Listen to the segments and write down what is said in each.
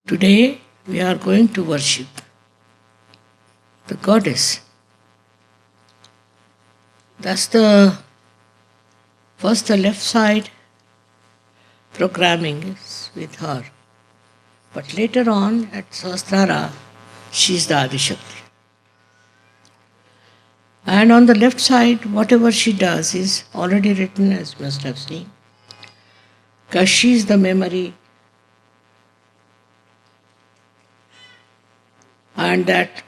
Today we are going to worship the goddess. That's the left side programming is with her. But later on at Sahasrara, she is the Adishakti. And on the left side, whatever she does is already written, as you must have seen, because she is the memory, and that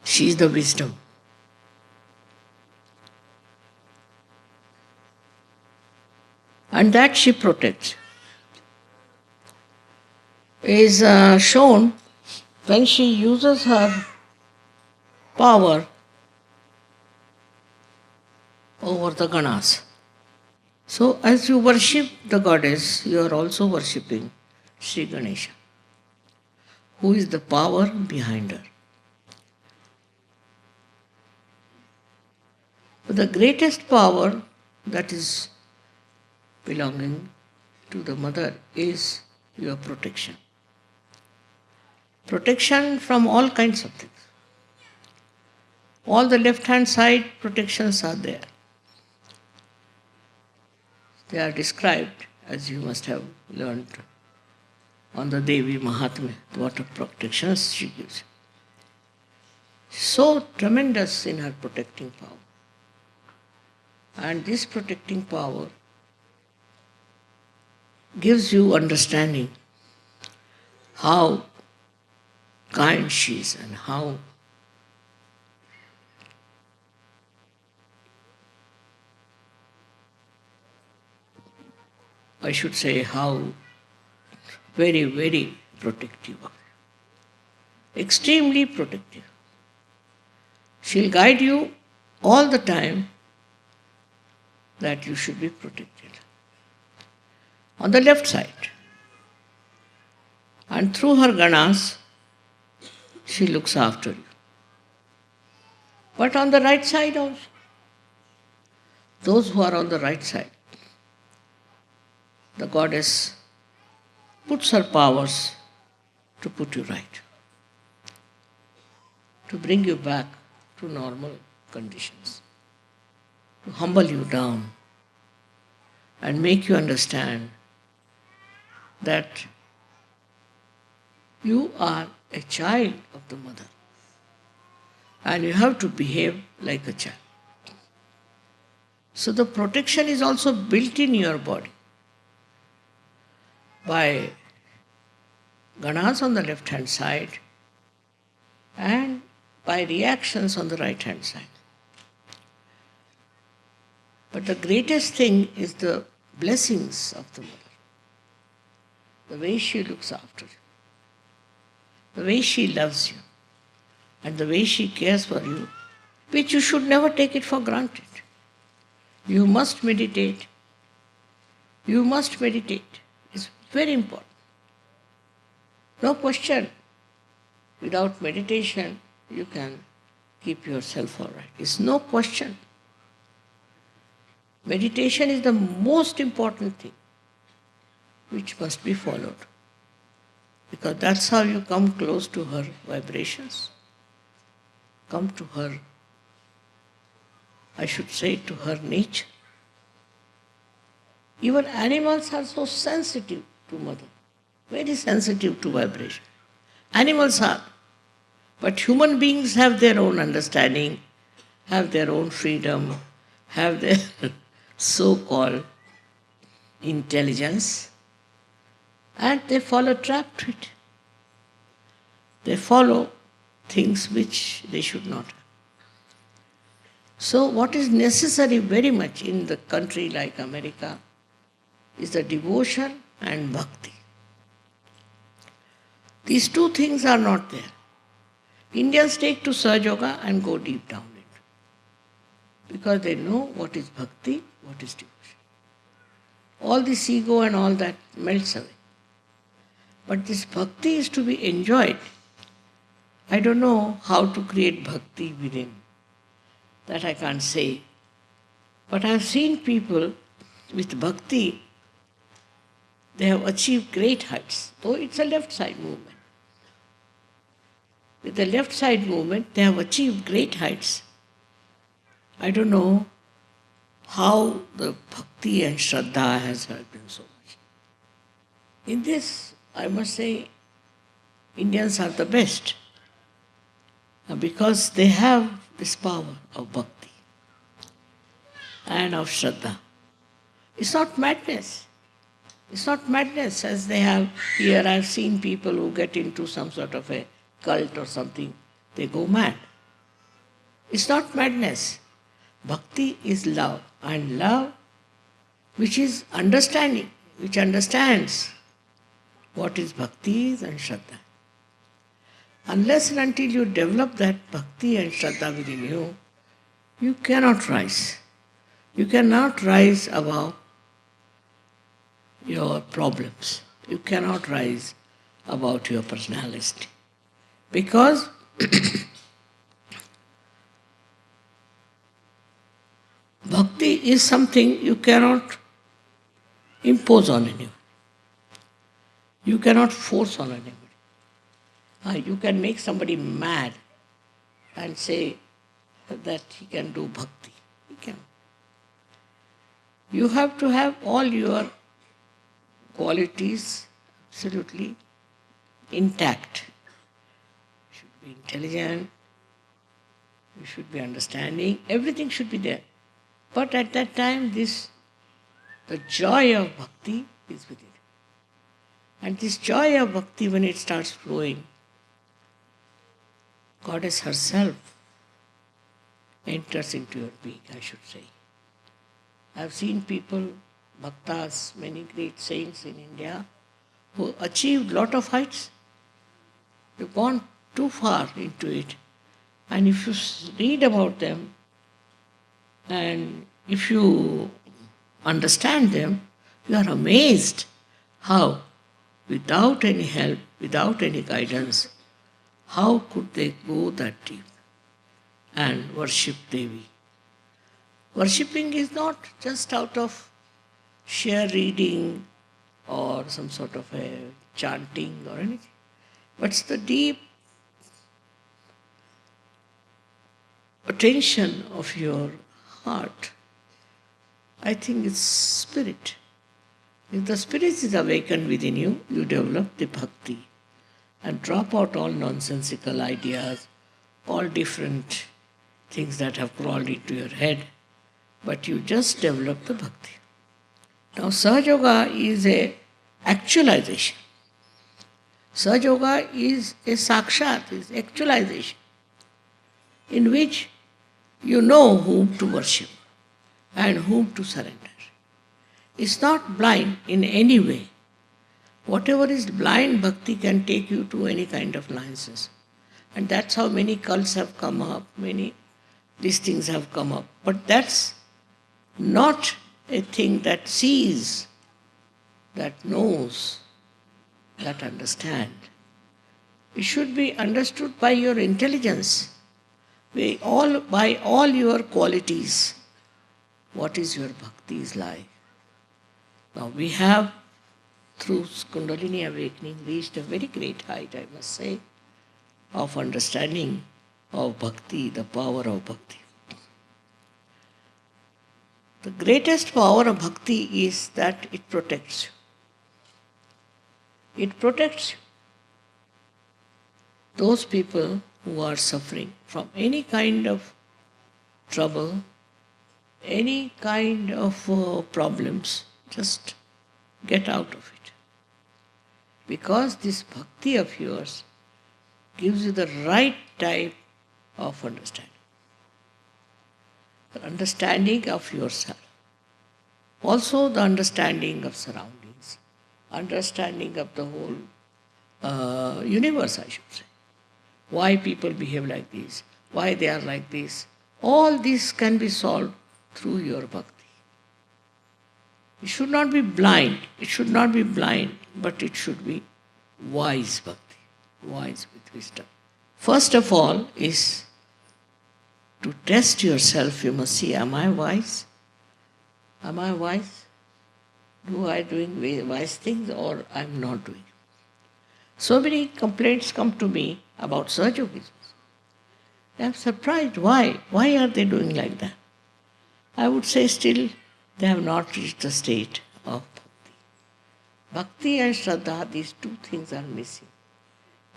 she is the wisdom. And that she protects is shown when she uses her power over the Ganas. So as you worship the goddess, you are also worshipping Sri Ganesha, who is the power behind her. But the greatest power that is belonging to the mother is your protection. Protection from all kinds of things. All the left-hand side protections are there. They are described, as you must have learned on the Devi Mahatmya, what protections she gives. So tremendous in her protecting power. And this protecting power gives you understanding how kind she is and how I should say how very, very protective of you. Extremely protective. She'll guide you all the time that you should be protected. On the left side. And through her ganas, she looks after you. But on the right side also. Those who are on the right side, the goddess puts her powers to put you right, to bring you back to normal conditions, to humble you down and make you understand that you are a child of the mother and you have to behave like a child. So the protection is also built in your body by ganas on the left-hand side and by reactions on the right-hand side. But the greatest thing is the blessings of the mother. The way she looks after you, the way she loves you, and the way she cares for you, which you should never take it for granted. You must meditate. You must meditate. It's very important. No question. Without meditation, you can keep yourself all right. It's no question. Meditation is the most important thing which must be followed. Because that's how you come close to her vibrations. Come to her, I should say, to her nature. Even animals are so sensitive to mother, very sensitive to vibration. Animals are. But human beings have their own understanding, have their own freedom, have their so-called intelligence, and they fall a trap to it. They follow things which they should not have. So what is necessary very much in the country like America is the devotion and bhakti. These two things are not there. Indians take to Sahaja Yoga and go deep down it. Because they know what is bhakti, what is devotion. All this ego and all that melts away. But this bhakti is to be enjoyed. I don't know how to create bhakti within. That I can't say. But I have seen people with bhakti they have achieved great heights, though it's a left side movement. With the left side movement, they have achieved great heights. I don't know how the bhakti and shraddha has helped them so much. In this, I must say, Indians are the best because they have this power of bhakti and of shraddha. It's not madness. It's not madness as they have here. I've seen people who get into some sort of a cult or something, they go mad. It's not madness. Bhakti is love, and love which is understanding, which understands what is bhakti is and shraddha. Unless and until you develop that bhakti and shraddha within you, you cannot rise. You cannot rise above your problems. You cannot rise about your personality. Because bhakti is something you cannot impose on anyone. You cannot force on anybody. You can make somebody mad and say that he can do bhakti. He can. You have to have all your qualities absolutely intact. You should be intelligent, you should be understanding, everything should be there. But at that time, the joy of bhakti is with it. And this joy of bhakti, when it starts flowing, Goddess herself enters into your being, I should say. I have seen people, bhaktas, many great saints in India, who achieved lot of heights. They've gone too far into it. And if you read about them, and if you understand them, you are amazed how, without any help, without any guidance, how could they go that deep and worship Devi? Worshipping is not just out of sheer reading or some sort of a chanting or anything, but it's the deep attention of your heart. I think it's spirit. If the spirit is awakened within you, you develop the bhakti and drop out all nonsensical ideas, all different things that have crawled into your head, but you just develop the bhakti. Now, Sahaja Yoga is a actualization. Sahaja Yoga is a sakshat, is actualization, in which you know whom to worship and whom to surrender. It's not blind in any way. Whatever is blind bhakti can take you to any kind of nonsense. And that's how many cults have come up, these things have come up. But that's not a thing that sees, that knows, that understands. It should be understood by your intelligence, by all your qualities. What is your bhakti's like? Now we have, through Kundalini awakening, reached a very great height, I must say, of understanding of bhakti, the power of bhakti. The greatest power of bhakti is that it protects you. It protects you. Those people who are suffering from any kind of trouble, any kind of problems, just get out of it. Because this bhakti of yours gives you the right type of understanding. The understanding of yourself. Also the understanding of surroundings. Understanding of the whole universe, I should say. Why people behave like this, why they are like this. All this can be solved through your bhakti. It should not be blind. It should not be blind, but it should be wise bhakti, wise with wisdom. First of all is to test yourself. You must see, am I wise? Am I wise? Do I doing wise things or I'm not doing? So many complaints come to me about search officers. I'm surprised. Why? Why are they doing like that? I would say still they have not reached the state of bhakti. Bhakti and Shraddha, these two things are missing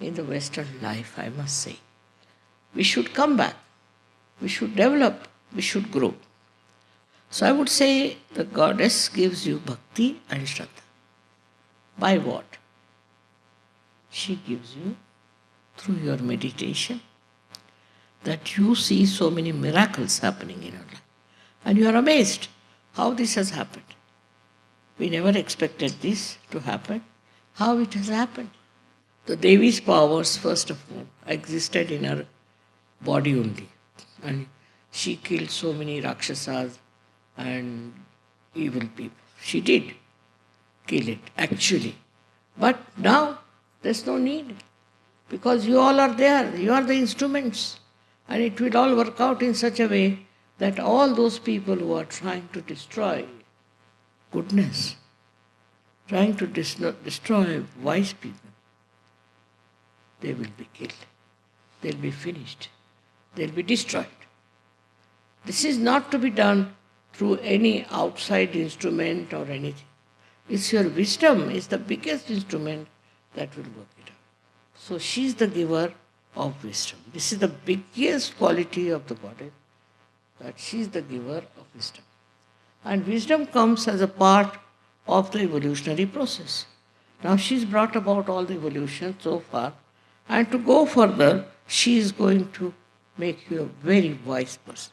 in the Western life, I must say. We should come back. We should develop. We should grow. So I would say the goddess gives you bhakti and Shraddha. By what? She gives you through your meditation, that you see so many miracles happening in your life. And you are amazed how this has happened. We never expected this to happen. How it has happened. The Devi's powers, first of all, existed in her body only. And she killed so many Rakshasas and evil people. She did kill it, actually. But now there's no need. Because you all are there. You are the instruments. And it will all work out in such a way that all those people who are trying to destroy goodness, trying to destroy wise people, they will be killed. They'll be finished. They'll be destroyed. This is not to be done through any outside instrument or anything. It's your wisdom is the biggest instrument that will work it out. So she's the giver of wisdom. This is the biggest quality of the goddess, that she is the giver of wisdom. And wisdom comes as a part of the evolutionary process. Now she's brought about all the evolution so far, and to go further, she is going to make you a very wise person.